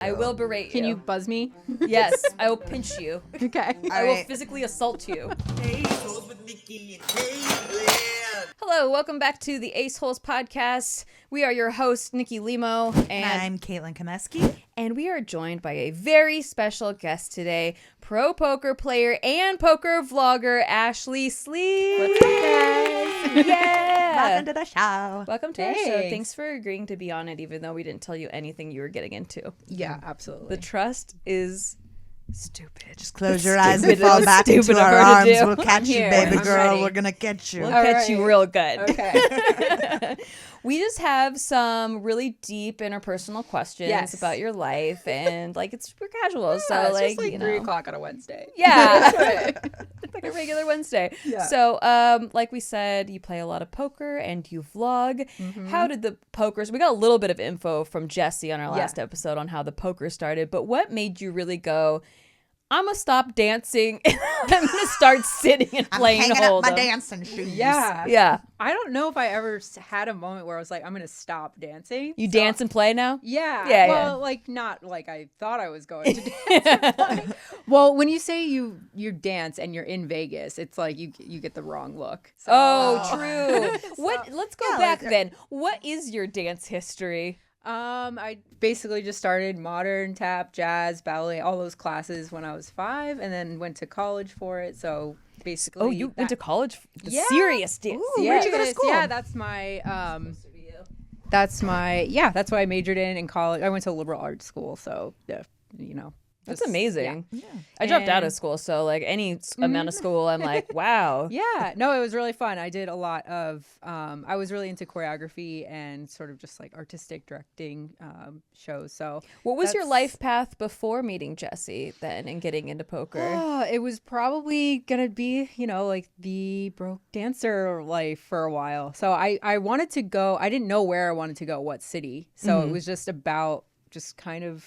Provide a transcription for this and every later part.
I will berate you. Can you buzz me? Yes, I will pinch you. Okay. I will physically assault you. Hello, welcome back to the Aceholes podcast. We are your hosts, Nikki Limo, And I'm Caitlin Komeski. and we are joined by a very special guest today, pro poker player and poker vlogger, ASHLEY SLEETH. What's up, guys? Yeah. Welcome to the show. Welcome to our show. Thanks. Thanks for agreeing to be on it, even though we didn't tell you anything you were getting into. Yeah, absolutely. The trust is stupid. Just close your eyes and Stupid. fall back Stupid into of our her to arms. do. We'll catch you, here. baby I'm girl. ready. We're going to catch you. We'll All catch you right. real good. Okay. We just have some really deep interpersonal questions Yes. about your life, and like it's super casual. Yeah, so it's like, just like you 3 know. o'clock on a Wednesday. Yeah. Right. It's like a regular Wednesday. Yeah. So like we said, you play a lot of poker and you vlog. How did the pokers, we got a little bit of info from Jesse on our last episode on how the poker started, but what made you really go, I'm gonna stop dancing and I'm gonna start sitting and I'm playing hanging up my Hold'em? dancing shoes. Yeah. Yeah. I don't know if I ever had a moment where I was like, I'm going to stop dancing. You So- dance and play now? Yeah. Yeah, Well, like not like I thought I was going to dance. and play. Well, when you say you dance and you're in Vegas, it's like you get the wrong look. So, Oh, true. What? Let's go Yeah, back like- then. What is your dance history? I basically just started modern, tap, jazz, ballet, all those classes when I was 5, and then went to college for it. So basically, Oh, you went to college? The Yeah. serious dance. Ooh, where'd you go to Yes, school? Yeah, that's what I majored in college. I went to a liberal arts school, so yeah, you know. That's just- amazing. Yeah. I dropped out of And- school, so like any amount of school, I'm like, wow. Yeah, no, it was really fun. I did a lot of, I was really into choreography and sort of just like artistic directing shows. So What was your that's- life path before meeting Jesse then and getting into poker? Oh, it was probably gonna be, like the broke dancer life for a while. So I wanted to go. I didn't know where I wanted to go, what city. So it was just about just kind of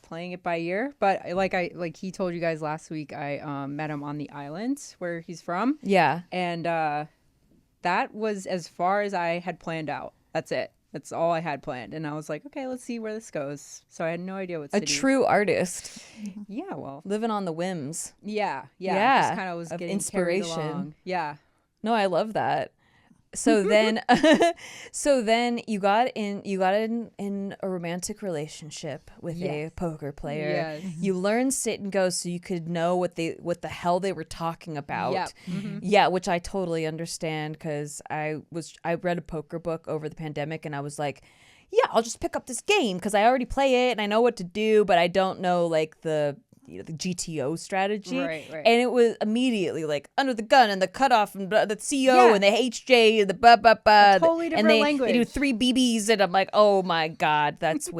playing it by ear. But like he told you guys last week, I met him on the island where he's from, Yeah. and that was as far as I had planned out. That's it. That's all I had planned, and I was like, okay, let's see where this goes. So I had no idea what A city. true artist Yeah, well, living on the whims. yeah. Yeah, Just kind of was of getting inspiration. carried along. Yeah. No, I love that. So then you got in a romantic relationship with a poker player. Yes. You learned sit and go so you could know what the hell they were talking about. Yep. Mm-hmm. Yeah, which I totally understand because I read a poker book over the pandemic and I was like, yeah, I'll just pick up this game because I already play it and I know what to do, but I don't know like the GTO strategy. Right. And it was immediately like under the gun and the cutoff and the CO Yeah. and the HJ and the blah blah blah. totally and different they language. do 3 BBs and I'm like, oh my god, that's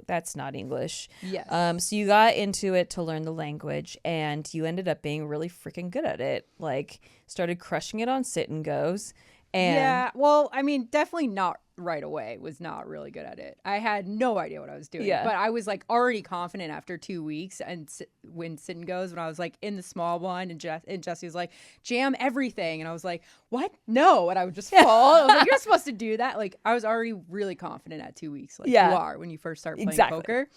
that's not English. Yes. So you got into it to learn the language and you ended up being really freaking good at it. Like started crushing it on sit and goes. And Yeah. Well, I mean, definitely not right away. Was not really good at it. I had no idea what I was doing. Yeah. But I was like already confident after 2 weeks. And when sit and goes, when I was like in the small blind, and Jesse was like, jam everything, and I was like, what? No. And I would just fall. I was like, you're not supposed to do that. Like I was already really confident at 2 weeks. Like Yeah. you are when you first start playing Exactly. poker.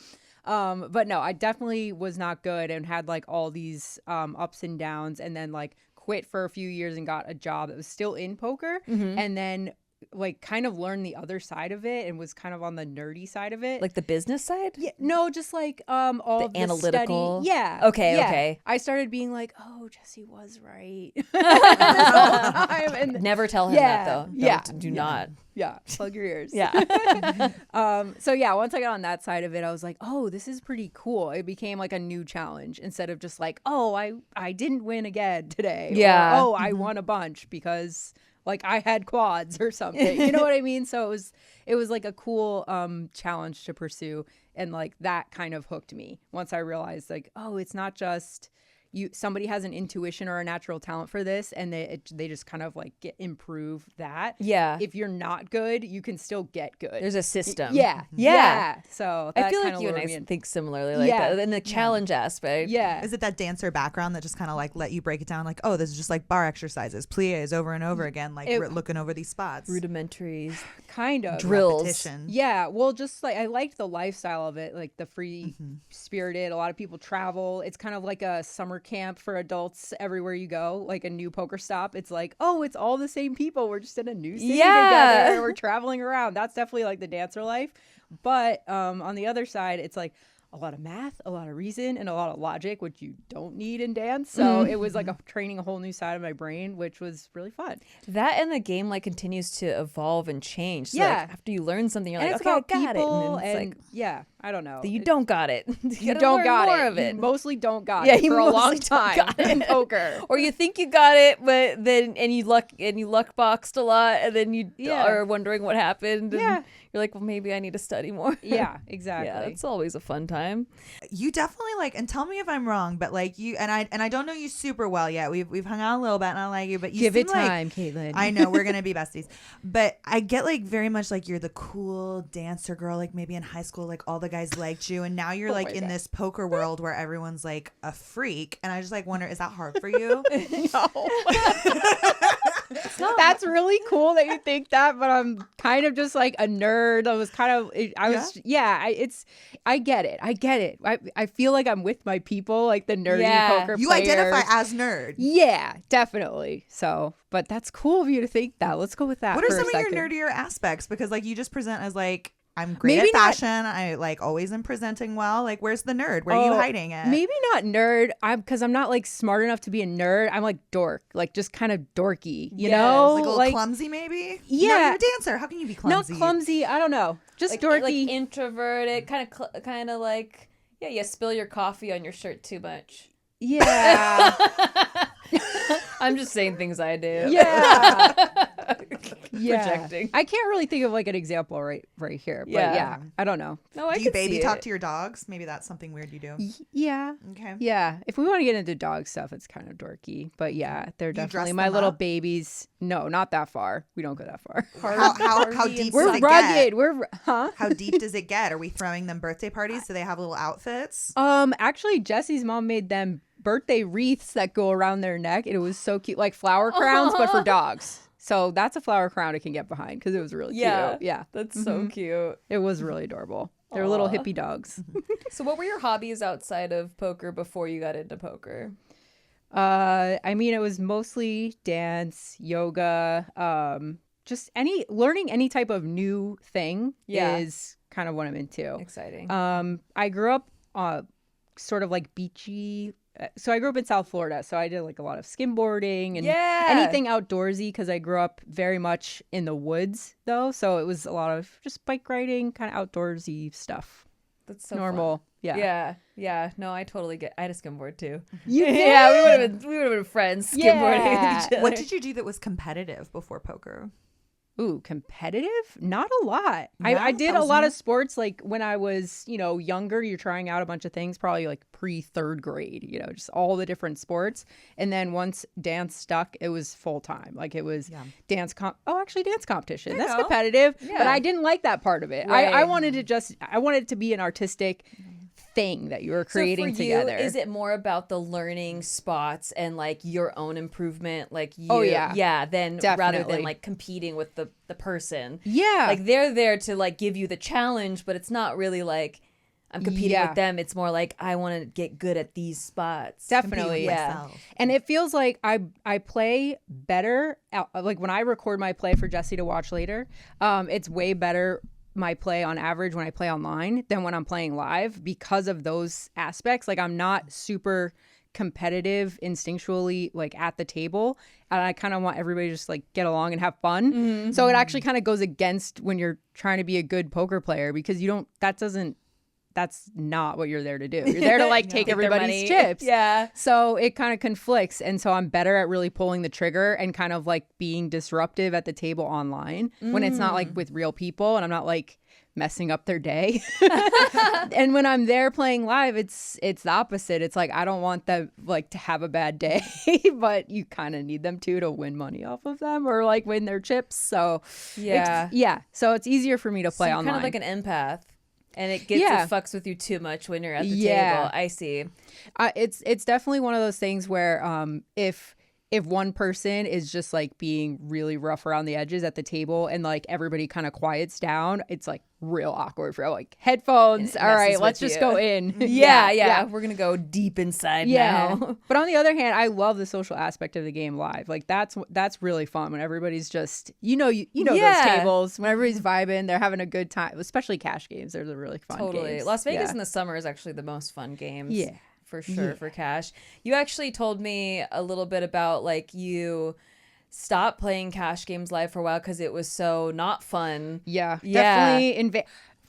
But no, I definitely was not good and had like all these ups and downs, and then like quit for a few years and got a job that was still in poker, and then like kind of learned the other side of it and was kind of on the nerdy side of it. like the business side? Yeah, no, just like all The of the analytical? study. Yeah. Okay, yeah. okay. I started being like, oh, Jesse was right. This whole time. And Never tell him Yeah, that though. yeah, Do not. yeah, plug your ears. Yeah. So yeah, once I got on that side of it, I was like, oh, this is pretty cool. It became like a new challenge instead of just like, oh, I didn't win again today. Or, Yeah. oh, I won a bunch because like I had quads or something. You know what I mean? So it was like a cool challenge to pursue, and like that kind of hooked me once I realized like, oh, it's not just somebody has an intuition or a natural talent for this, and they just kind of like improve that. Yeah. If you're not good, you can still get good. There's a system. Yeah. So I that feel kind like of you and lured I me in. think similarly like that. And the challenge aspect. Yeah. Is it that dancer background that just kind of like let you break it down? Like, oh, this is just like bar exercises, plies over and over again, like looking over these spots. Rudimentaries. Kind of. Drills. Repetition. Yeah. Well, just like I liked the lifestyle of it, like the free spirited. A lot of people travel. It's kind of like a summer camp for adults everywhere you go, like a new poker stop. It's like, oh, it's all the same people. We're just in a new city together. We're traveling around. That's definitely like the dancer life. But on the other side, it's like a lot of math, a lot of reason, and a lot of logic, which you don't need in dance. So it was like training a whole new side of my brain, which was really fun. That and the game like continues to evolve and change. So, Yeah. like, after you learn something, you're And like, it's okay, I about got it. people, And then it's like, yeah, I don't know. you don't got it. You gotta don't learn got more it. of it. You mostly don't got Yeah, it you for a long mostly don't time got it. in poker. Or you think you got it, but then you luck boxed a lot, and then you are wondering what happened. And you're like, well, maybe I need to study more. Yeah, exactly. Yeah, it's always a fun time. You definitely like, and tell me if I'm wrong, but like you and I don't know you super well yet. We've hung out a little bit, and I like you, but you Give it seem like- time, Caitlin. I know we're gonna be besties, but I get like very much like you're the cool dancer girl. Like maybe in high school, like all the guys liked you, and now you're like in this poker world where everyone's like a freak, and I just like wonder, is that hard for you? No. That's really cool that you think that, but I'm kind of just like a nerd. I get it. I feel like I'm with my people, like the nerdy poker You players. identify as nerd. Yeah, definitely. So, but that's cool of you to think that. Let's go with that. What are for some a of your second. nerdier aspects? Because like you just present as like, I'm great Maybe at not- fashion. I like always am presenting well. Like, where's the nerd? Where are you hiding it? Maybe not nerd. Because I'm not like smart enough to be a nerd. I'm like dork, like just kind of dorky, you know? Like a little clumsy, maybe. Yeah. No, you're a dancer. How can you be clumsy? Not clumsy. I don't know. Just Like, dorky. like introverted, kind of like, you spill your coffee on your shirt too much. Yeah. I'm just saying things I do. Yeah. Projecting. I can't really think of like an example right here. But yeah, I don't know. No, I Do you could baby see talk it. to your dogs? Maybe that's something weird you do. Yeah. Okay. Yeah. If we want to get into dog stuff, it's kind of dorky. But yeah, they're dress definitely them my little up? babies. No, not that far. We don't go that far. How deep We're does it rugged. get? Huh? How deep does it get? Are we throwing them birthday parties? Do they have little outfits? Actually, Jesse's mom made them birthday wreaths that go around their neck. It was so cute, like flower crowns, but for dogs. So that's a flower crown I can get behind because it was really cute. Yeah, That's so cute. it was really adorable. They're little hippie dogs. So what were your hobbies outside of poker before you got into poker? I mean, it was mostly dance, yoga, just learning any type of new thing is kind of what I'm into. Exciting. I grew up sort of like beachy. So I grew up in South Florida, so I did like a lot of skimboarding and anything outdoorsy because I grew up very much in the woods though. So it was a lot of just bike riding, kind of outdoorsy stuff. That's so normal. fun. Yeah. Yeah. No, I totally get. I had a skimboard too. You did? Yeah, we would have been friends skimboarding with each other. What did you do that was competitive before poker? Ooh, competitive? Not a lot. No? I did That a was lot new? of sports like when I was, younger, you're trying out a bunch of things, probably like pre-third grade, just all the different sports. And then once dance stuck, it was full time. Like it was dance competition. That's go. competitive, but Yeah. I didn't like that part of it. Right. I wanted it to be an artistic thing that you were creating so for you, together. is it more about the learning spots and like your own improvement, like you? Oh, yeah. Then rather Definitely. than like competing with the person. Yeah. Like they're there to like give you the challenge, but it's not really like I'm competing Yeah. with them. It's more like I want to get good at these spots. Definitely. Compete with Yeah. myself. And it feels like I play better. Like when I record my play for Jesse to watch later, it's way better my play on average when I play online than when I'm playing live because of those aspects. Like I'm not super competitive instinctually like at the table, and I kind of want everybody to just like get along and have fun. Mm-hmm. So it actually kind of goes against when you're trying to be a good poker player because that's not what you're there to do. You're there to like take Take their everybody's money. chips. Yeah. So it kind of conflicts. And so I'm better at really pulling the trigger and kind of like being disruptive at the table online when it's not like with real people and I'm not like messing up their day. And when I'm there playing live, it's the opposite. It's like I don't want them like to have a bad day, but you kind of need them to win money off of them or like win their chips. So so it's easier for me to play online. Kind of like an empath. And it fucks with you too much when you're at the table. I see. It's definitely one of those things where if one person is just like being really rough around the edges at the table and like everybody kind of quiets down, it's like real awkward for like headphones. All right, let's just go in. Yeah. We're going to go deep inside now. But on the other hand, I love the social aspect of the game live. Like that's really fun when everybody's just, those tables, when everybody's vibing, they're having a good time, especially cash games. They're the really fun games. Las Vegas in the summer is actually the most fun games. Yeah. For sure, for cash. You actually told me a little bit about like you stopped playing cash games live for a while because it was so not fun. Definitely. In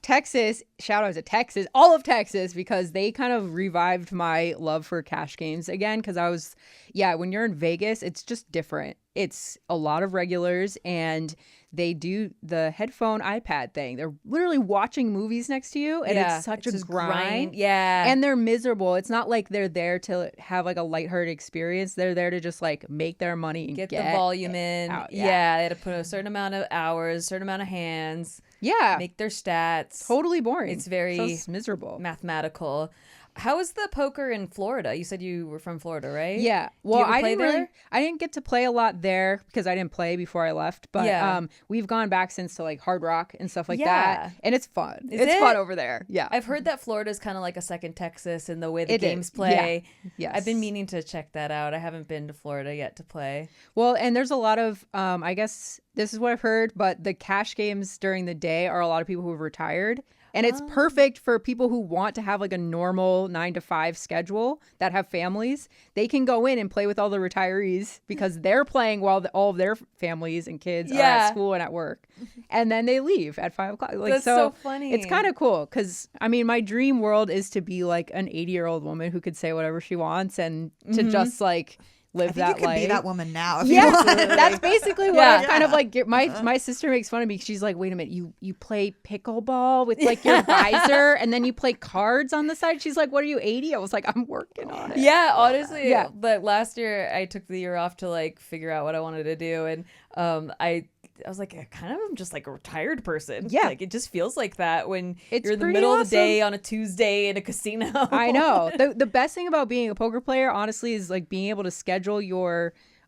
Texas, shout out to Texas, all of Texas, because they kind of revived my love for cash games again. Because I was, when you're in Vegas, it's just different. It's a lot of regulars and they do the headphone iPad thing. They're literally watching movies next to you, and it's such a grind. Yeah. And they're miserable. It's not like they're there to have like a lighthearted experience. They're there to just like make their money and get the volume in. Out. They had to put a certain amount of hours, a certain amount of hands. Make their stats. Totally boring. It's very miserable. Mathematical. How is the poker in Florida? You said you were from Florida, right? Yeah. Well, I didn't get to play a lot there because I didn't play before I left. But we've gone back since to like Hard Rock and stuff like that. And it's fun. It's fun over there. Yeah. I've heard that Florida is kind of like a second Texas in the way the games play. Yeah. Yes. I've been meaning to check that out. I haven't been to Florida yet to play. Well, and there's a lot of, I guess this is what I've heard, but the cash games during the day are a lot of people who have retired. And it's perfect for people who want to have like a normal 9-to-5 schedule that have families. They can go in and play with all the retirees because they're playing while all of their families and kids are at school and at work. And then they leave at 5 o'clock. Like, That's so funny. It's kind of cool because, I mean, my dream world is to be like an 80-year-old woman who could say whatever she wants and to just like live that life. You could be that woman now. If you want. That's basically what I'm kind of like. My sister makes fun of me. She's like, "Wait a minute, you play pickleball with like your advisor, and then you play cards on the side." She's like, "What are you, 80?" I was like, "I'm working on it." Yeah, honestly, But last year I took the year off to like figure out what I wanted to do, and I was like, I kind of am just like a retired person. Yeah. Like it just feels like that when you're in the middle of the day on a Tuesday in a casino. I know. The best thing about being a poker player, honestly, is like being able to schedule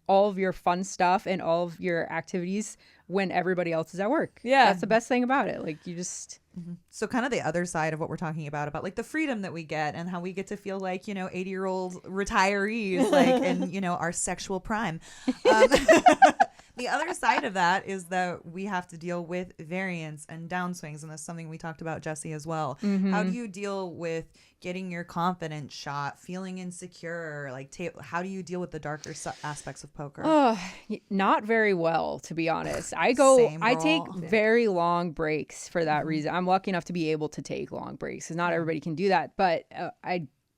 all of your fun stuff and all of your activities when everybody else is at work. Yeah. That's the best thing about it. Like you just... So kind of the other side of what we're talking about like the freedom that we get and how we get to feel like, 80-year-old retirees, like in, our sexual prime. The other side of that is that we have to deal with variance and downswings. And that's something we talked about, Jesse, as well. Mm-hmm. How do you deal with getting your confidence shot, feeling insecure? Like, how do you deal with the darker aspects of poker? Oh, not very well, to be honest. I take very long breaks for that reason. I'm lucky enough to be able to take long breaks because not everybody can do that. But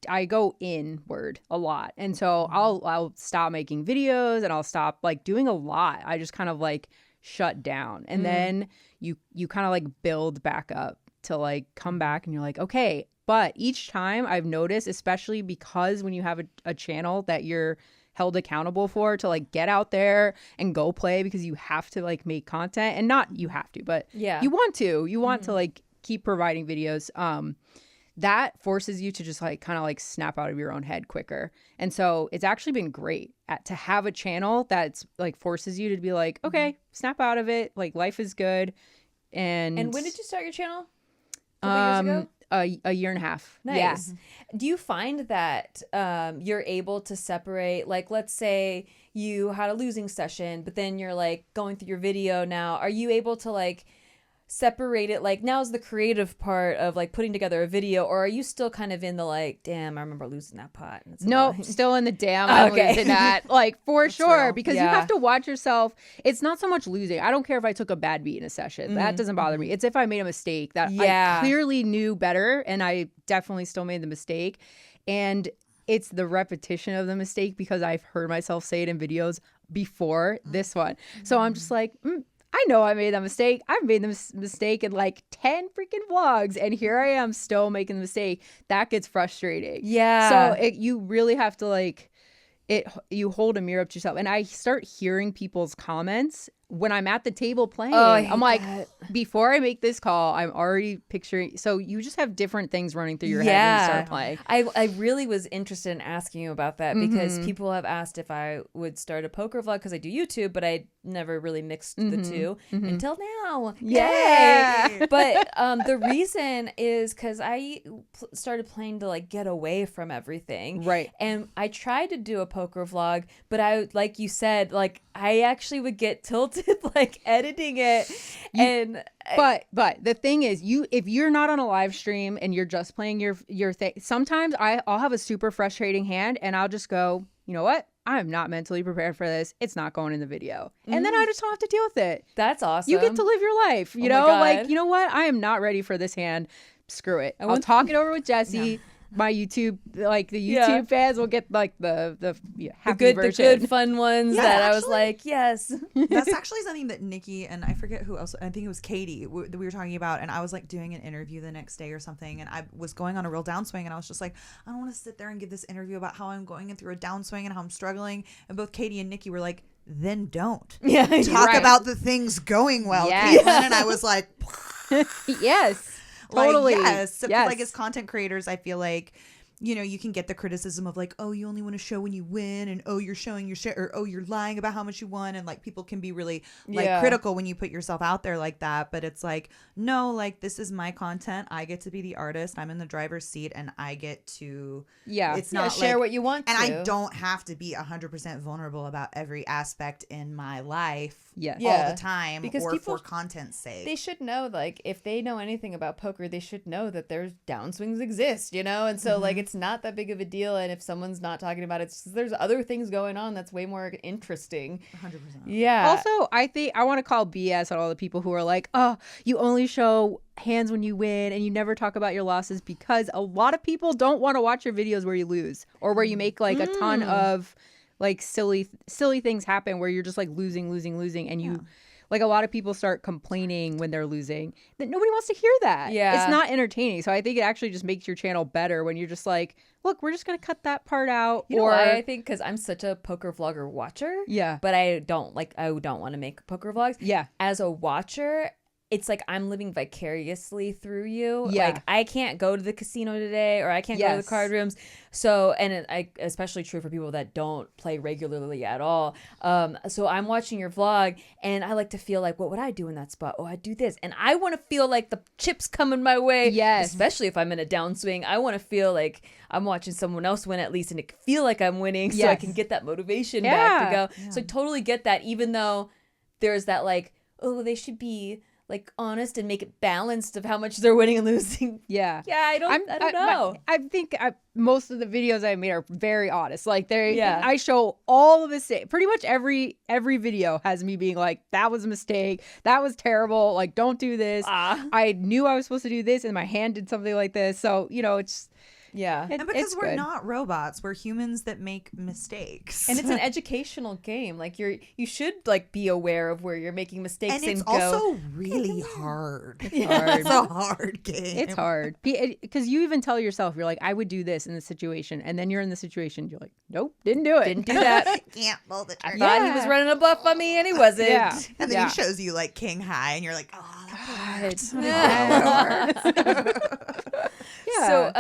I go inward a lot. And so I'll stop making videos and I'll stop like doing a lot. I just kind of like shut down. And then you kind of like build back up to like come back and you're like, okay. But each time I've noticed, especially because when you have a channel that you're held accountable for, to like get out there and go play because you have to like make content, and not you have to, but you want to like keep providing videos. That forces you to just like kind of like snap out of your own head quicker. And so it's actually been great to have a channel that's like forces you to be like, okay, snap out of it. Like life is good. And when did you start your channel? A couple years ago? A year and a half. Nice. Yeah. Do you find that you're able to separate, like, let's say you had a losing session, but then you're like going through your video now. Are you able to like separate it? Like now's the creative part of like putting together a video, or are you still kind of in the like, damn, I remember losing that pot? No, still in the damn, I'm losing that. Like for sure, real. Because you have to watch yourself. It's not so much losing. I don't care if I took a bad beat in a session. That doesn't bother me. It's if I made a mistake that I clearly knew better, and I definitely still made the mistake. And it's the repetition of the mistake because I've heard myself say it in videos before this one. So I'm just like, I know I made that mistake. I've made the mistake in like 10 freaking vlogs, and here I am still making the mistake. That gets frustrating. Yeah. So you really have to like you hold a mirror up to yourself. And I start hearing people's comments when I'm at the table playing. I'm like, before I make this call, I'm already picturing. So you just have different things running through your head when you start playing. I really was interested in asking you about that because people have asked if I would start a poker vlog because I do YouTube, but I never really mixed the two until now. Yay! But the reason is because I started playing to like get away from everything. Right. And I tried to do a poker vlog, but I, like you said, like I actually would get tilted like editing it. But the thing is, if you're not on a live stream and you're just playing your thing, sometimes I'll have a super frustrating hand and I'll just go, you know what? I'm not mentally prepared for this. It's not going in the video. And then I just don't have to deal with it. That's awesome. You get to live your life. You know, like, you know what? I am not ready for this hand. Screw it. I'll talk it over with Jesse. My YouTube, like the YouTube fans will get like the happy version. The good fun ones that I was like, yes. That's actually something that Nikki and I forget who else, I think it was Katie that we were talking about, and I was like doing an interview the next day or something, and I was going on a real downswing, and I was just like, I don't want to sit there and give this interview about how I'm going in through a downswing and how I'm struggling, and both Katie and Nikki were like, then don't. Talk about the things going well, Caitlin. And I was like, yes. Totally. Like, yes. So, like as content creators, I feel like, you know, you can get the criticism of like, oh, you only want to show when you win, and oh, you're showing your shit, or oh, you're lying about how much you won, and like people can be really like critical when you put yourself out there like that. But it's like, no, like this is my content. I get to be the artist. I'm in the driver's seat, and I get to It's not share like, what you want, and I don't have to be 100% vulnerable about every aspect in my life. All the time, because or people, for content's sake. They should know, like, if they know anything about poker, they should know that there's downswings exist, you know? And so, like, it's not that big of a deal. And if someone's not talking about it, it's just, there's other things going on that's way more interesting. 100%. Yeah. Also, I think I want to call BS on all the people who are like, oh, you only show hands when you win and you never talk about your losses, because a lot of people don't want to watch your videos where you lose or where you make, like, a ton of like silly things happen where you're just like losing, and you like, a lot of people start complaining when they're losing. That nobody wants to hear that. It's not entertaining. So I think it actually just makes your channel better when you're just like, look, we're just gonna cut that part out. You know why I think? Because I'm such a poker vlogger watcher. But I don't want to make poker vlogs. As a watcher, it's like I'm living vicariously through you. Like, I can't go to the casino today, or I can't go to the card rooms. So, and especially true for people that don't play regularly at all. So I'm watching your vlog, and I like to feel like, what would I do in that spot? Oh, I'd do this. And I want to feel like the chips coming my way. Especially if I'm in a downswing. I want to feel like I'm watching someone else win at least, and it feel like I'm winning, so I can get that motivation back to go. So I totally get that, even though there's that like, oh, they should be like honest and make it balanced of how much they're winning and losing. I don't know. I think most of the videos I made are very honest. Like, I show all of the pretty much every video has me being like, that was a mistake, that was terrible, like, don't do this. I knew I was supposed to do this and my hand did something like this. So, you know, it's and because we're not robots, we're humans that make mistakes, and it's an educational game. Like, you should like be aware of where you're making mistakes, and it's also really hard. It's a hard game. It's hard because you even tell yourself, you're like, I would do this in this situation, and then you're in the situation, you're like, nope, didn't do that. Can't pull the trigger. I thought he was running a bluff on me, and he wasn't. And then he shows you like king high, and you're like, oh, So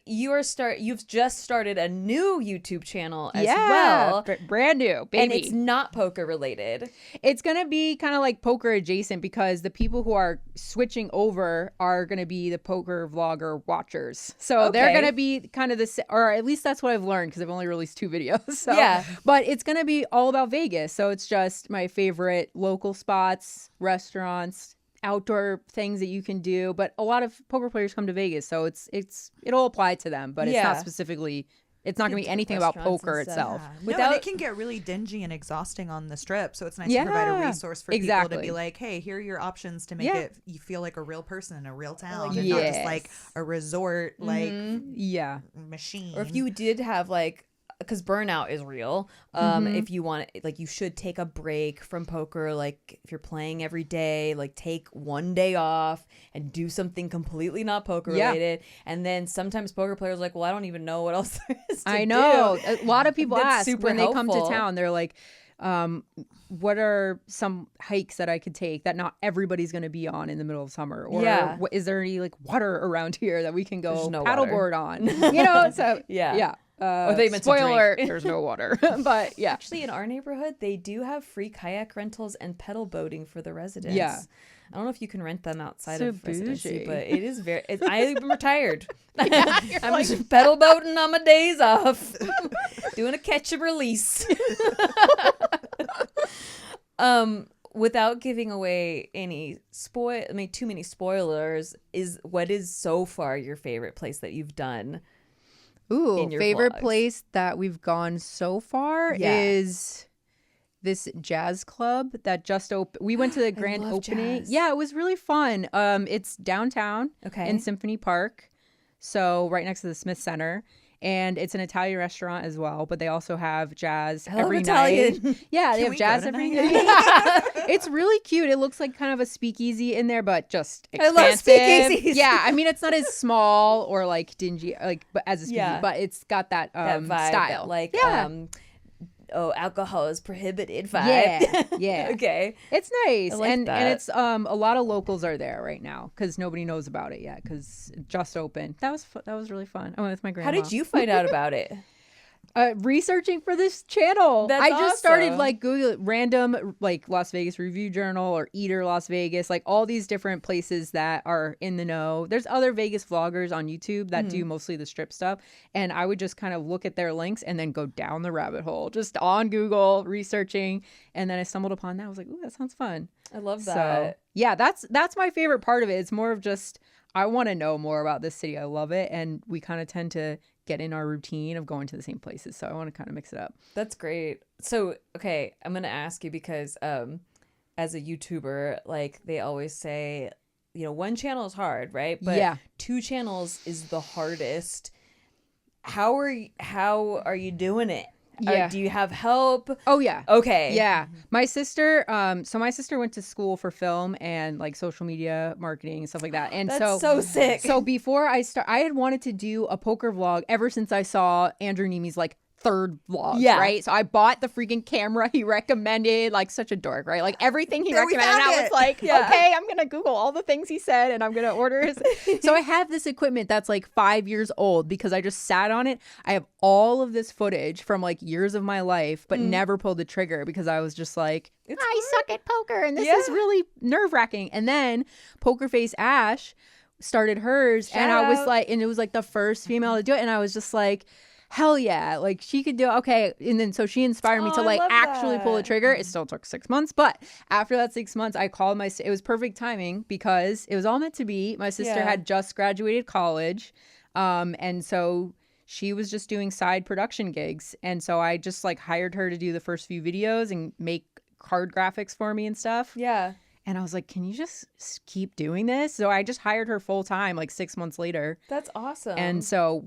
you've just started a new YouTube channel as well. Brand new, baby. And it's not poker related. It's going to be kind of like poker adjacent, because the people who are switching over are going to be the poker vlogger watchers. So they're going to be kind of or at least that's what I've learned, because I've only released 2 videos. So, but it's going to be all about Vegas. So it's just my favorite local spots, restaurants, outdoor things that you can do. But a lot of poker players come to Vegas, so it'll apply to them, but it's not specifically, it's not going to be anything about poker itself. It can get really dingy and exhausting on the strip, so it's nice to provide a resource for people to be like, hey, here are your options to make it you feel like a real person in a real town, and not just like a resort like machine. Or if you did have like because burnout is real. If you want, like, you should take a break from poker. Like, if you're playing every day, like, take one day off and do something completely not poker related. And then sometimes poker players are like, well, I don't even know what else there is to I know. do. A lot of people ask when they come to helpful. town, they're like, what are some hikes that I could take that not everybody's going to be on in the middle of summer? Or is there any like water around here that we can go paddleboard on? You know, so yeah. They meant spoiler, there's no water. But yeah. Actually, in our neighborhood, they do have free kayak rentals and pedal boating for the residents. Yeah. I don't know if you can rent them outside So of residency, bougie. but it is I'm retired. Yeah, I'm just pedal boating on my days off, doing a catch and release. Without giving away any too many spoilers, what is so far your favorite place that you've done? Ooh, favorite vlogs? place that we've gone so far is this jazz club that just opened. We went to the grand opening. Jazz. Yeah, it was really fun. It's downtown in Symphony Park, so right next to the Smith Center. And it's an Italian restaurant as well, but they also have jazz every night. Yeah, they have jazz every night. It's really cute. It looks like kind of a speakeasy in there, but just expansive. I love speakeasies. Yeah, I mean, it's not as small or like dingy, like but as a speakeasy, but it's got that, vibe, style. like alcohol is prohibited vibe. Yeah. Okay. It's nice. I like and that. it's a lot of locals are there right now because nobody knows about it yet because it just opened. That was really fun. I went with my grandma. How did you find out about it? Researching for this channel. That's I just started awesome. like Google random like Las Vegas Review Journal or Eater Las Vegas, like all these different places that are in the know. There's other Vegas vloggers on YouTube that do mostly the strip stuff. And I would just kind of look at their links and then go down the rabbit hole just on Google researching. And then I stumbled upon that. I was like, ooh, that sounds fun. I love that. So yeah, that's my favorite part of it. It's more of just, I want to know more about this city. I love it. And we kind of tend to get in our routine of going to the same places. So I want to kind of mix it up. That's great. So, okay, I'm going to ask you because as a YouTuber, like they always say, you know, one channel is hard, right? But 2 channels is the hardest. How are you doing it? Yeah. Do you have help? Oh yeah. Okay. Yeah. My sister, my sister went to school for film and like social media marketing and stuff like that. And That's so sick. So before I had wanted to do a poker vlog ever since I saw Andrew Neme's like 3rd vlog, right? So I bought the freaking camera he recommended, like such a dork, right? Like everything he recommended, I was like, okay, I'm gonna Google all the things he said and I'm gonna order his. So I have this equipment that's like 5 years old because I just sat on it. I have all of this footage from like years of my life, but never pulled the trigger because I was just like, I suck at poker and this is really nerve-wracking. And then Poker Face Ash started hers and I was like, and it was like the first female to do it, and I was just like, hell yeah, like she could do it. Okay. And then so she inspired me to like actually pull the trigger. It still took 6 months, but after that 6 months, I called it was perfect timing because it was all meant to be. My sister had just graduated college. And so she was just doing side production gigs. And so I just like hired her to do the first few videos and make card graphics for me and stuff. Yeah. And I was like, can you just keep doing this? So I just hired her full time like 6 months later. That's awesome. And so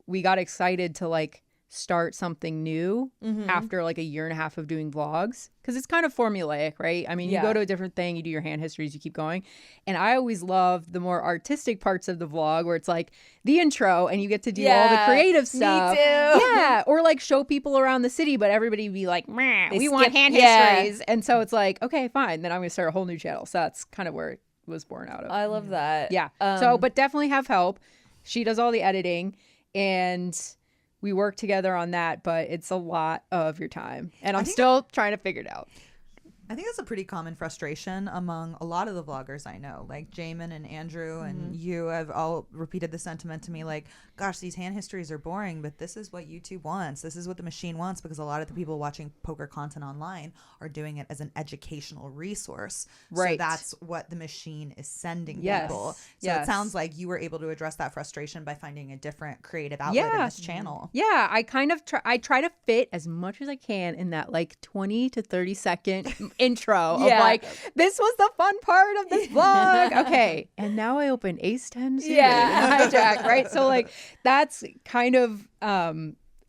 we got excited to like start something new after like a year and a half of doing vlogs because it's kind of formulaic, right? I mean, you go to a different thing, you do your hand histories, you keep going. And I always love the more artistic parts of the vlog where it's like the intro and you get to do all the creative stuff. Me too. Yeah. Or like show people around the city, but everybody be like, we want hand histories. And so it's like, okay, fine. Then I'm going to start a whole new channel. So that's kind of where it was born out of. I love that. Yeah. But definitely have help. She does all the editing and we work together on that, but it's a lot of your time. And I'm still trying to figure it out. I think that's a pretty common frustration among a lot of the vloggers I know. Like Jamin and Andrew and you have all repeated the sentiment to me like, gosh, these hand histories are boring, but this is what YouTube wants. This is what the machine wants because a lot of the people watching poker content online are doing it as an educational resource. Right. So that's what the machine is sending Yes. people. So it sounds like you were able to address that frustration by finding a different creative outlet in this channel. Yeah, I kind of I try to fit as much as I can in that like 20 to 30 second intro of like, this was the fun part of this vlog. Okay, and now I open Ace 10 suited hijack, right? So like that's kind of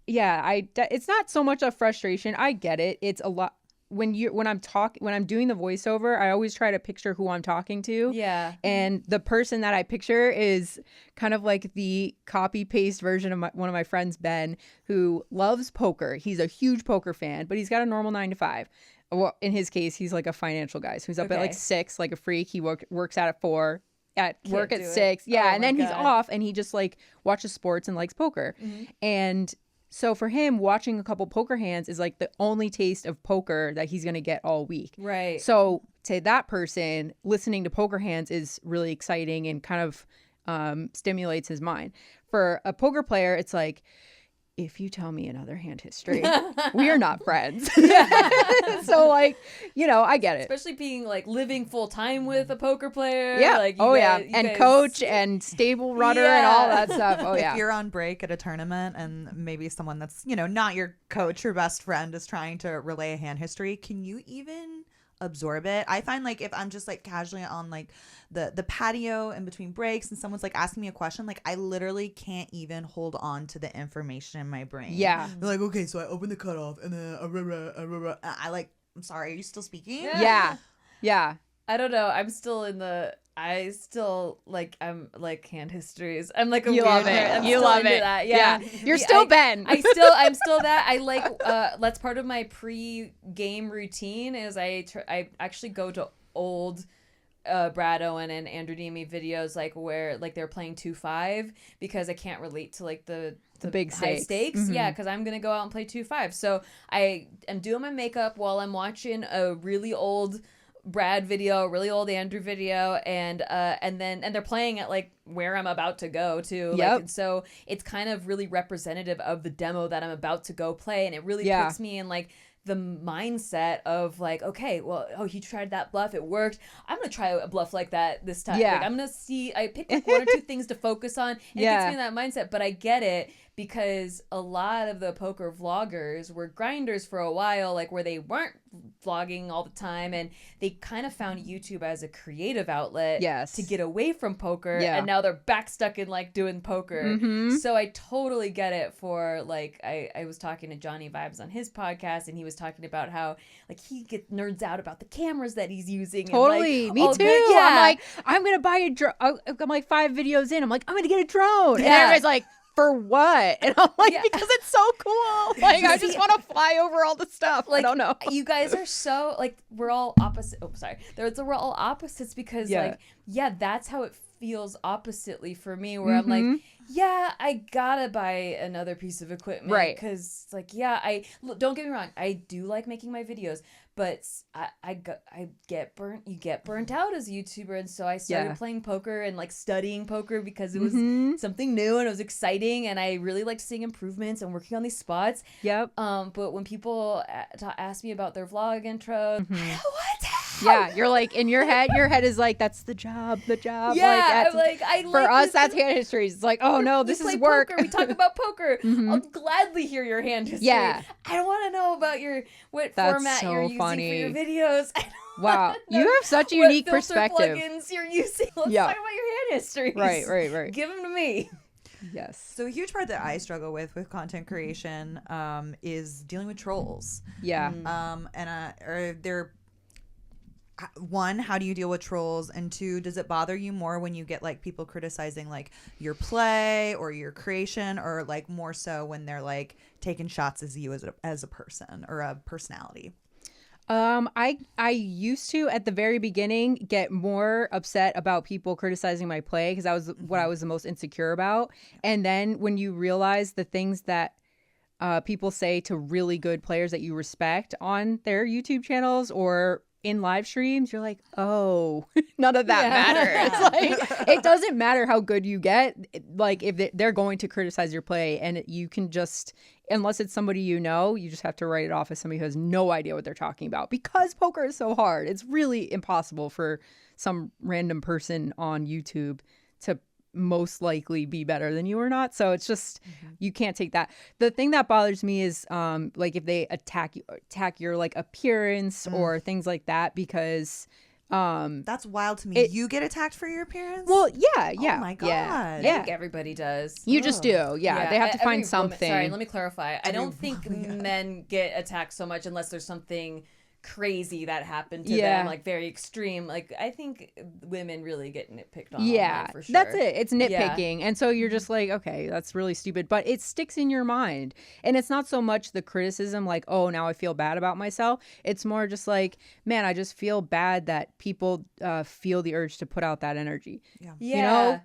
it's not so much a frustration. I get it. It's a lot. When I'm doing the voiceover, I always try to picture who I'm talking to. Yeah. And the person that I picture is kind of like the copy paste version of one of my friends, Ben, who loves poker. He's a huge poker fan, but he's got a normal 9 to 5. Well, in his case, he's like a financial guy. So he's up at like 6, like a freak. He works out at 4, at work at 6. Yeah. And then he's off and he just like watches sports and likes poker. Mm-hmm. And so for him, watching a couple poker hands is like the only taste of poker that he's going to get all week. Right. So to that person, listening to poker hands is really exciting and kind of stimulates his mind. For a poker player, it's like, if you tell me another hand history, we are not friends. So like, I get it. Especially being like living full time with a poker player. Yeah. Like, and coach and stable rudder and all that stuff. Oh yeah. If you're on break at a tournament and maybe someone that's, not your coach or best friend is trying to relay a hand history, can you even absorb it? I find like if I'm just like casually on like the patio in between breaks and someone's like asking me a question, like I literally can't even hold on to the information in my brain. Yeah. They're like, okay, so I open the cutoff and then I'm sorry, are you still speaking? Yeah. I don't know. I'm like hand histories. I'm like a weird love it. I'm You still love into it. that. Yeah. You're still Ben. I'm still that. I like that's part of my pre-game routine is I actually go to old Brad Owen and Andrew Demi videos like where like they're playing 2-5 because I can't relate to like the big high stakes. Mm-hmm. Yeah, because I'm gonna go out and play 2-5. So I am doing my makeup while I'm watching a really old Brad video, really old Andrew video, and they're playing at like where I'm about to go to. Yep. Like, and so it's kind of really representative of the demo that I'm about to go play, and it really puts me in like the mindset of like, okay, well, he tried that bluff, it worked. I'm gonna try a bluff like that this time. Yeah. Like, I'm gonna see. I pick like 1 or 2 things to focus on. And it gets me in that mindset, but I get it because a lot of the poker vloggers were grinders for a while, like where they weren't vlogging all the time, and they kind of found YouTube as a creative outlet to get away from poker, and now they're back stuck in like doing poker. Mm-hmm. So I totally get it. For like I was talking to Johnny Vibes on his podcast, and he was talking about how like he gets nerds out about the cameras that he's using. Totally. And, like, me too. Yeah. I'm like, I'm gonna buy a drone. I'm like 5 videos in, I'm like, I'm gonna get a drone. Yeah. And everybody's like, for what? And I'm like, because it's so cool. Like, I just want to fly over all the stuff. Like, I don't know. You guys are so like, we're all opposite. Oh, sorry. We're all opposites because that's how it feels oppositely for me, where I'm like, I gotta buy another piece of equipment, right? Because like, don't get me wrong, I do like making my videos, but I get burnt. You get burnt out as a YouTuber, and so I started playing poker and like studying poker because it was something new and it was exciting, and I really liked seeing improvements and working on these spots. Yep. But when people ask me about their vlog intro, yeah, you're like in your head is like, that's the job. Yeah, for us that's hand history. It's like, oh no, this is work. Poker. We talk about poker. I'll gladly hear your hand history. Yeah, I don't want to know about what format you're using for your videos. Wow, you have such a unique filter perspective. Plugins you're using. Let's talk about your hand history. Right. Give them to me. Yes. So a huge part that I struggle with content creation is dealing with trolls. Yeah. And they're one, how do you deal with trolls? And 2, does it bother you more when you get like people criticizing like your play or your creation, or like more so when they're like taking shots as you as a person or a personality? I used to at the very beginning get more upset about people criticizing my play because that was what I was the most insecure about. And then when you realize the things that people say to really good players that you respect on their YouTube channels or in live streams, you're like, oh, none of that matters. Like, it doesn't matter how good you get. Like, if they're going to criticize your play, and you can just, unless it's somebody you just have to write it off as somebody who has no idea what they're talking about, because poker is so hard. It's really impossible for some random person on YouTube to most likely be better than you or not. So it's just, you can't take that. The thing that bothers me is like if they attack your like appearance or things like that, because That's wild to me. You get attacked for your appearance? Well, yeah. Oh my God. Yeah. I think everybody does. You just do. Yeah. They have to find something. Sorry, let me clarify. I don't think men get attacked so much unless there's something crazy that happened to them, like very extreme. Like I think women really get nitpicked on. Yeah, for sure. That's it. It's nitpicking, and so you're just like, okay, that's really stupid, but it sticks in your mind. And it's not so much the criticism, like, oh, now I feel bad about myself. It's more just like, man, I just feel bad that people feel the urge to put out that energy. Yeah, you know,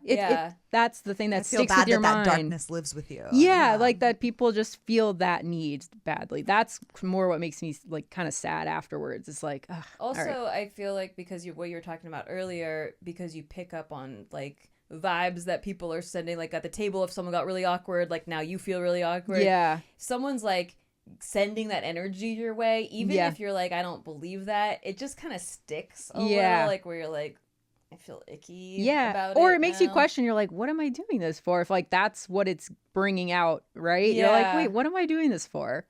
that's the thing that sticks with your mind. That darkness lives with you. Yeah, like that people just feel that need badly. That's more what makes me like kind of sad afterwards. It's like, ugh, also, I feel like because what you were talking about earlier, because you pick up on like vibes that people are sending, like at the table, if someone got really awkward, like now you feel really awkward. Yeah, someone's like sending that energy your way, even if you're like, I don't believe that, it just kind of sticks a little, like where you're like, I feel icky about or it makes makes you question, you're like, what am I doing this for? If like that's what it's bringing out, right? You're like, wait, what am I doing this for?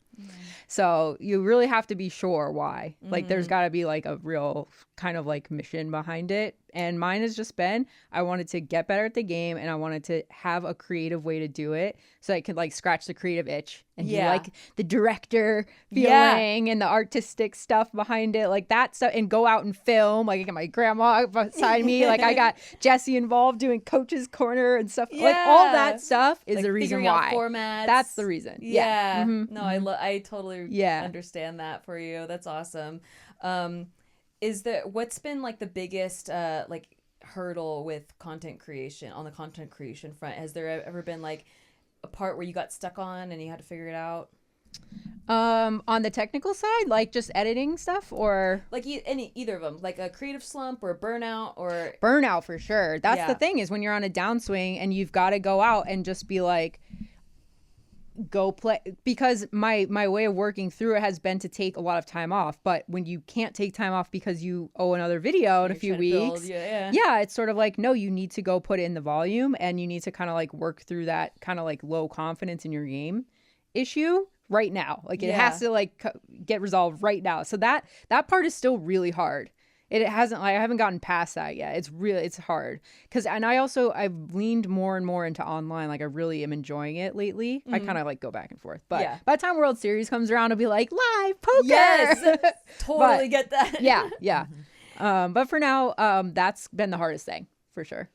So you really have to be sure why. Like there's got to be like a real kind of like mission behind it. And mine has just been, I wanted to get better at the game, and I wanted to have a creative way to do it so I could like scratch the creative itch and be like the director feeling and the artistic stuff behind it, like that stuff, and go out and film. Like I got my grandma beside me, like I got Jesse involved doing Coach's Corner and stuff. Like all that stuff is like the reason why. Formats. That's the reason. No, I totally understand that for you. That's awesome. What's been like the biggest like hurdle with content creation on the content creation front? Has there ever been like a part where you got stuck on and you had to figure it out? On the technical side, like just editing stuff, or like either of them, like a creative slump or burnout for sure. That's the thing, is when you're on a downswing and you've got to go out and just be like, go play, because my way of working through it has been to take a lot of time off. But when you can't take time off because you owe another video in a few weeks, it's sort of like, no, you need to go put in the volume, and you need to kind of like work through that kind of like low confidence in your game issue right now. Like it has to like get resolved right now. So that part is still really hard. It hasn't, like, I haven't gotten past that yet. It's hard. I've leaned more and more into online. Like I really am enjoying it lately. I kind of like go back and forth. But by the time World Series comes around, I'll be like, live poker. Yes, totally get that. Yeah. But for now, that's been the hardest thing for sure.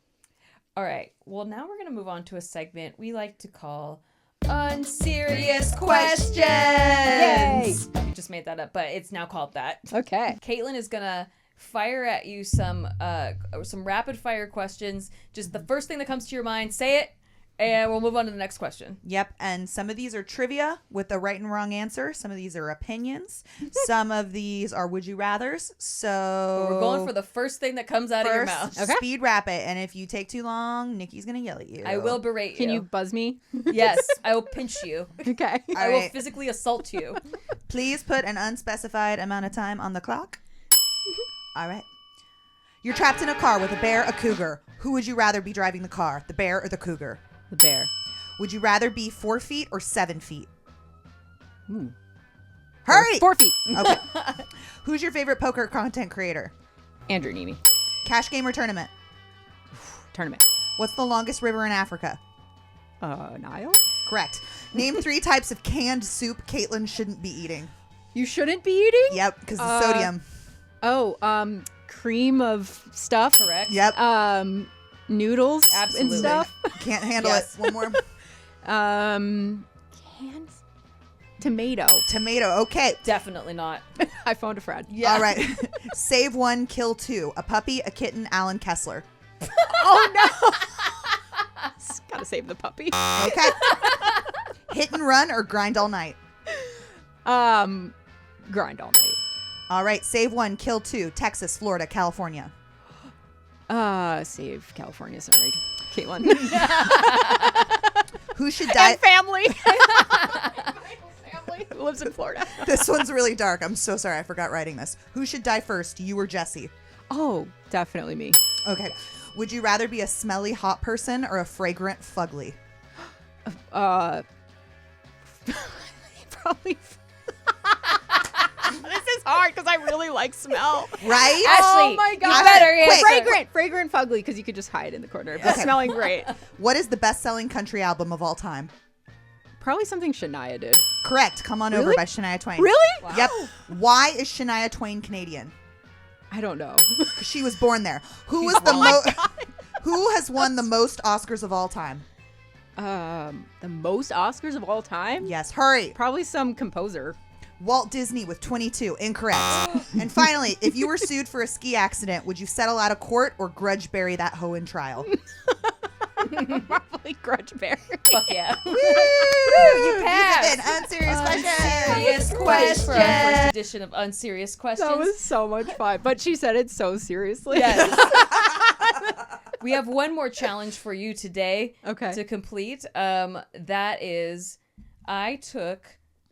All right. Well, now we're going to move on to a segment we like to call Unserious Questions. Yay! I just made that up, but it's now called that. Okay. Caitlin is going to fire at you some rapid fire questions. Just the first thing that comes to your mind, say it, and we'll move on to the next question. Yep, and some of these are trivia with a right and wrong answer. Some of these are opinions. Some of these are would you rathers. So but we're going for the first thing that comes out of your mouth. Okay. Speed wrap it, and if you take too long, Nikki's gonna yell at you. I will berate you. Can you buzz me? Yes, I will pinch you. Okay. I will physically assault you. Please put an unspecified amount of time on the clock. All right. You're trapped in a car with a bear, a cougar. Who would you rather be driving the car, the bear or the cougar? The bear. Would you rather be 4 feet or 7 feet? Ooh. Hurry! 4 feet. Okay. Who's your favorite poker content creator? Andrew Nemi. Cash game or tournament? Tournament. What's the longest river in Africa? Nile? Correct. Name 3 types of canned soup Caitlin shouldn't be eating. You shouldn't be eating? Yep, because of sodium. Cream of stuff. Correct. Yep. Noodles. Absolutely. And stuff. Can't handle it. One more. Canned tomato. Tomato. Okay. Definitely not. I phoned a friend. Yeah. All right. Save 1, kill 2. A puppy, a kitten, Alan Kessler. Oh no. Gotta save the puppy. Okay. Hit and run or grind all night? Grind all night. All right. Save 1, kill 2. Texas, Florida, California. Save California. Sorry, Caitlin. Who should die? And family. Family who lives in Florida. This one's really dark. I'm so sorry. I forgot writing this. Who should die first, you or Jesse? Oh, definitely me. Okay. Would you rather be a smelly hot person or a fragrant fugly? Probably. This is hard because I really like smell. Right? Ashley, Oh my God. you better Quick. answer. Fragrant fugly, because you could just hide in the corner. But smelling great. What is the best-selling country album of all time? Probably something Shania did. Correct. Come On Over Really? by Shania Twain. Really? Wow. Yep. Why is Shania Twain Canadian? I don't know. 'Cause she was born there. Who was the Who has won the most Oscars of all time? The most Oscars of all time? Yes. Hurry. Probably some composer. Walt Disney with 22. Incorrect. And finally, if you were sued for a ski accident, would you settle out of court or grudge bury that hoe in trial? Probably Grudge Bear. Fuck yeah. Woo! You passed. An unserious question. Unserious question. For our first edition of Unserious Questions. That was so much fun. But she said it so seriously. Yes. We have one more challenge for you today to complete. That is, I took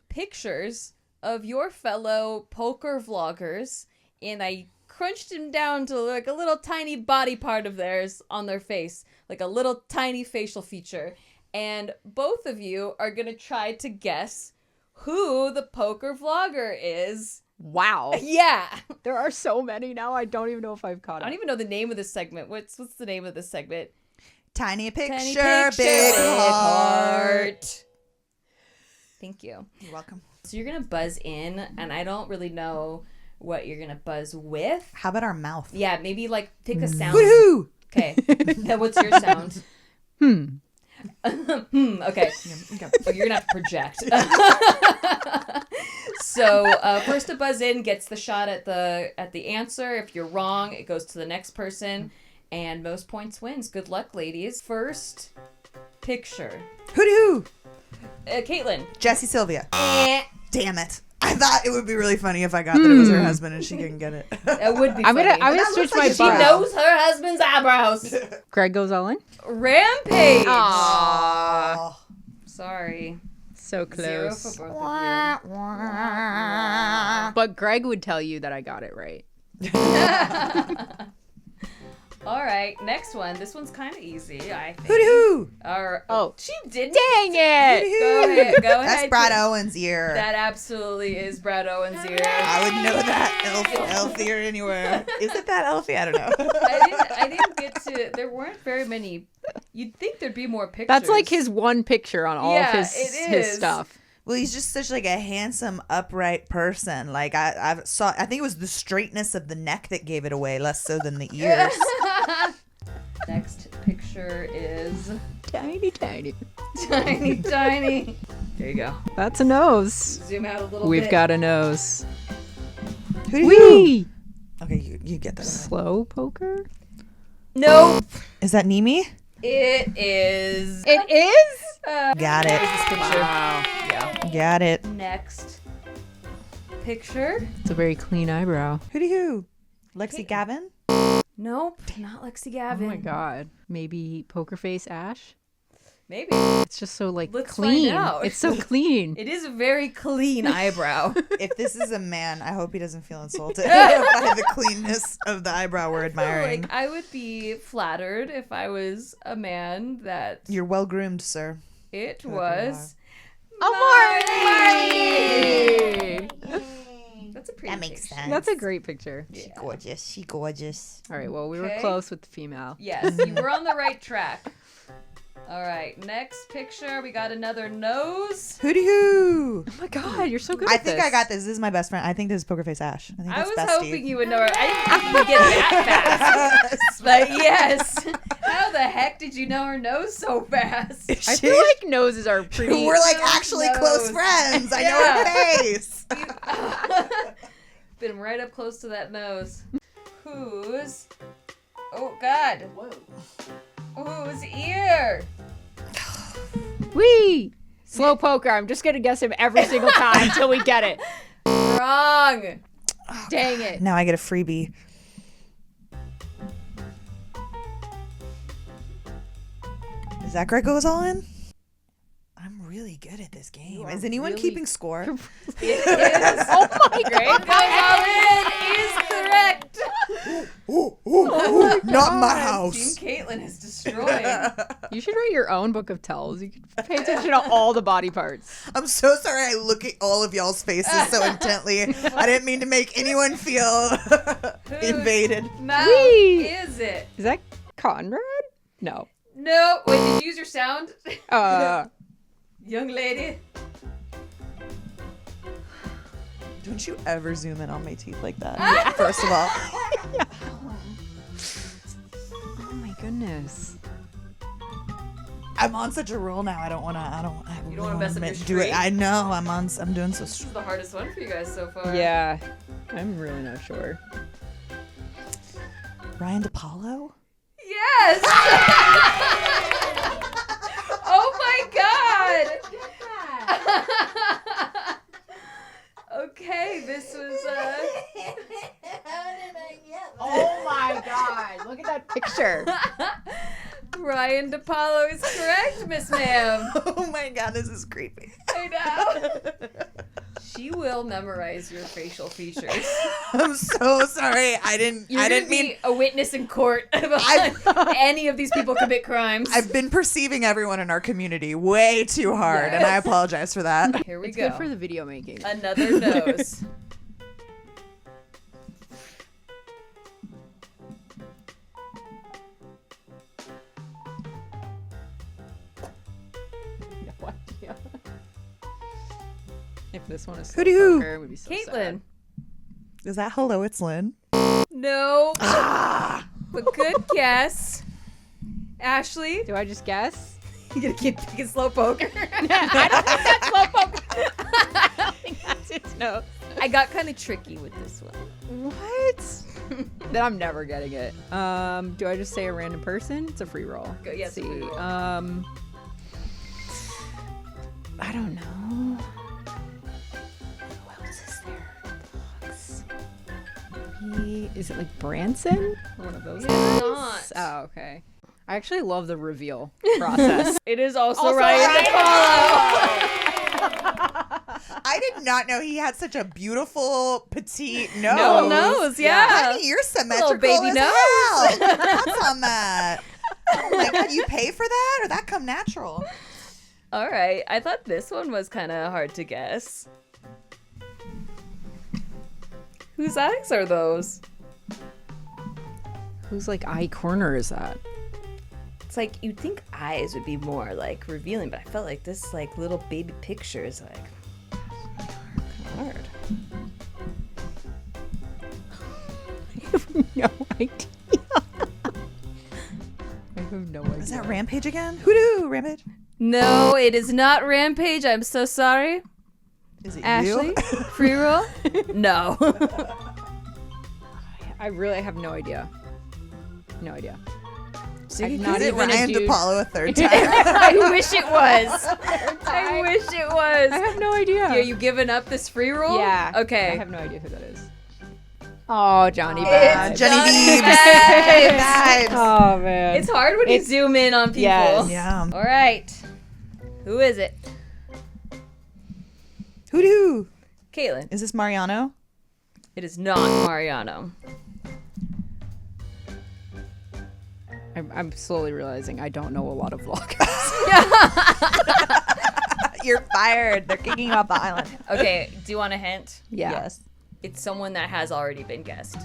pictures of your fellow poker vloggers and I crunched them down to like a little tiny body part of theirs on their face, like a little tiny facial feature. And both of you are going to try to guess who the poker vlogger is. Wow. Yeah. There are so many now. I don't even know if I've caught I up. don't even know the name of this segment. What's the name of this segment? Tiny picture, Tiny picture, big heart. Thank you. You're welcome. So you're going to buzz in, and I don't really know what you're going to buzz with. How about our mouth? Yeah, maybe like pick a sound. Woohoo! Okay. What's your sound? Okay. Oh, you're going to have to project. So first to buzz in gets the shot at the answer. If you're wrong, it goes to the next person. And most points wins. Good luck, ladies. First picture. Hoo-doo! Caitlin. Jessie Sylvia. Damn it. I thought it would be really funny if I got that it was her husband and she couldn't get it. That would be I'm funny. gonna switch my She brow. knows her husband's eyebrows. Greg goes all in. Rampage. Aww. Sorry. So 0 close. for both of you. But Greg would tell you that I got it right. All right, next one. This one's kind of easy, I think. Hoo-doo! Oh. She didn't. Dang it! Go ahead. Go ahead. That's Brad Owen's ear. That absolutely is Brad Owen's ear. I would know that elf ear anywhere. Is it that elfy? I don't know. I didn't get to. There weren't very many. You'd think there'd be more pictures. That's like his one picture on all of Yeah, his it is. stuff. Well, he's just such like a handsome, upright person. Like I think it was the straightness of the neck that gave it away, less so than the ears. Next picture is Tiny. tiny. There you go. That's a nose. Zoom out a little bit. We've got a nose. Hoo-doo! Wee! Okay, you get that. Slow poker? Nope. Is that Nimi? It is. It is? Got it. This picture. Wow. Yeah. Got it. Next picture. It's a very clean eyebrow. Hoo-doo! Lexi Gavin? Nope, not Lexi Oh Gavin. my god. Maybe Poker Face Ash? Maybe. It's just so like Let's clean. find out. It's so clean. It is a very clean eyebrow. If this is a man, I hope he doesn't feel insulted by the cleanness of the eyebrow we're admiring. Like, I would be flattered if I was a man that You're well groomed, sir. it was. Marty! That's a pretty That makes picture. sense. That's a great picture. She gorgeous. She gorgeous. All right, well, we were Okay. close with the female. Yes, you were on the right track. All right, next picture. We got another nose. Hoo-doo! Oh my god, you're so good I at think this. I got this. This is my best friend. I think this is Poker Face Ash. I think I that's was bestie. hoping you would know her. I didn't think you would get that fast. But yes. How the heck did you know her nose so fast? I feel like noses are pretty... We're like Nose. actually close friends. I know her face. Been right up close to that nose. Whose? Oh God. Whose ear? Wee! Slow poker. I'm just going to guess him every single time until we get it. Wrong. Dang it. Now I get a freebie. Is that Greg goes all in? I'm really good at this game. Is anyone really- keeping score? It is. Oh my Great goes all in is correct. Not my house. Team Caitlin is destroying. You should write your own book of tells. You can pay attention to all the body parts. I'm so sorry I look at all of y'all's faces so intently. I didn't mean to make anyone feel invaded. Mouth Whee! is it? Is that Conrad? No. No. Wait, did you use your sound? Young lady. Don't you ever zoom in on my teeth like that. First of all. Oh my goodness. I'm on such a roll now. I don't want to. You don't want to mess up your do it. streak? I know. I'm doing so. This is the hardest one for you guys so far. Yeah. I'm really not sure. Ryan DePaulo. Yes. Oh my god. Okay, this was Oh my god. Look at that picture. Ryan DePaulo is correct, Miss Ma'am. Oh my god, this is creepy. I know. She will memorize your facial features. I'm so sorry. I didn't mean a witness in court about any of these people commit crimes. I've been perceiving everyone in our community way too hard, and I apologize for that. Here we It's go. good for the video making. Another nose. No idea. If this one is Hooty hoo. poker, it would be so Caitlin. sad. Is that hello? It's Lynn. No. But good guess. Ashley. Do I just guess? You gonna keep picking slow poker? I don't think that's slow poker. I think that's its nose. I got kind of tricky with this one. What? Then I'm never getting it. Do I just say a random person? It's a free roll. Go, yes, Let's a free see. roll. I don't know. Who else is there? Fox. Maybe, is it like Branson? One of those It's guys? not. Oh, okay. I actually love the reveal process. It is also, Also Ryan Ryan DePaulo. I did not know he had such a beautiful petite nose. No nose, yeah. Honey, you're symmetrical baby as nose. hell. Congrats on that. Oh my god, you pay for that or that come natural? All right. I thought this one was kind of hard to guess. Whose eyes are those? Whose like eye corner is that? It's like you'd think eyes would be more like revealing, but I felt like this like little baby picture is like hard. I have no idea. I have no idea. Is that Rampage again? Hoodoo, Rampage. No, it is not Rampage. I'm so sorry. Is it Ashley? you? Free roll? No. I really have no idea. No idea. So I've you not Is it even Ryan a dude. DePaulo a third time? I wish it was. I wish it was. I have no idea. Are you giving up this free roll? Yeah. Okay. I have no idea who that is. Oh, Johnny It's Bad. Johnny Johnny Deeves. Deeves. Oh, man. It's hard when you zoom in on people. Yes. Yeah. All right. Who is it? Hoodoo. Caitlin. Is this Mariano? It is not Mariano. I'm slowly realizing I don't know a lot of vloggers. You're fired. They're kicking you off the island. Okay, do you want a hint? Yeah. Yes. It's someone that has already been guessed.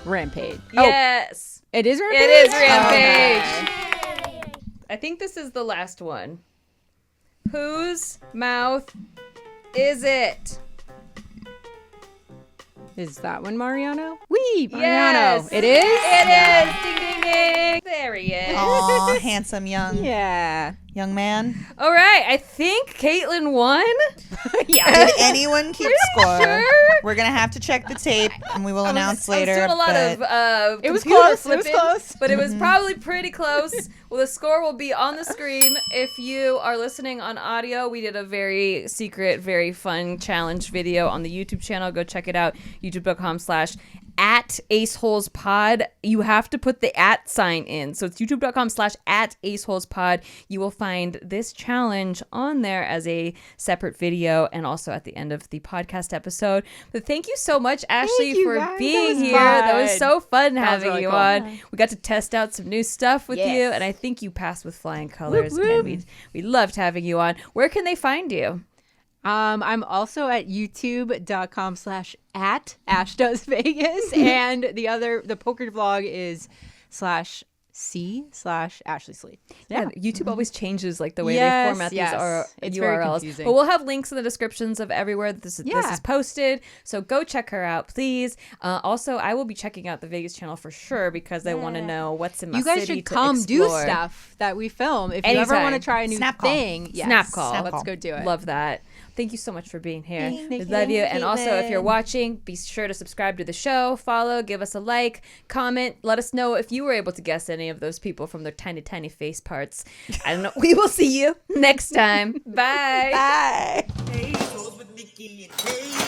Rampage. Yes. It is Rampage? It is Rampage. I think this is the last one. Whose mouth is it? Is that one Mariano? Wee! Mariano. Yes. It is? It is. Ding, ding, ding. There he is. Aw, handsome young Yeah. man. All right. I think Caitlin won. Yeah. Did anyone keep score? sure? We're gonna have to check the tape, and we will announce later. I was doing a lot but of It was computer close. It was flipping, close. but it was probably pretty close. Well, the score will be on the screen. If you are listening on audio, we did a very secret, very fun challenge video on the YouTube channel. Go check it out, youtube.com/ASHLEY at ASHLESPod. You have to put the @ sign in. So it's youtube.com/@ASHLESPod. You will find this challenge on there as a separate video and also at the end of the podcast episode. But thank you so much, Ashley, for being here. That was so fun having you on. We got to test out some new stuff with you, and I think you passed with flying colors. And we loved having you on. Where can they find you? I'm also at youtube.com/@AshDoesVegas, and the poker vlog is /C/Ashley Sleeth. Yeah, YouTube always changes like the way they format these it's URLs. very confusing. But we'll have links in the descriptions of everywhere that this is posted. So go check her out, please. Also, I will be checking out the Vegas channel for sure because I want to know what's in my city. You guys should come do stuff that we film. If you ever want to try a new thing, Snap call. Let's go do it. Love that. Thank you so much for being here. We love you. And also, if you're watching, be sure to subscribe to the show, follow, give us a like, comment. Let us know if you were able to guess any of those people from their tiny, tiny face parts. I don't know. We will see you next time. Bye. Bye. Hey, Toast with Nikki and Caitlin.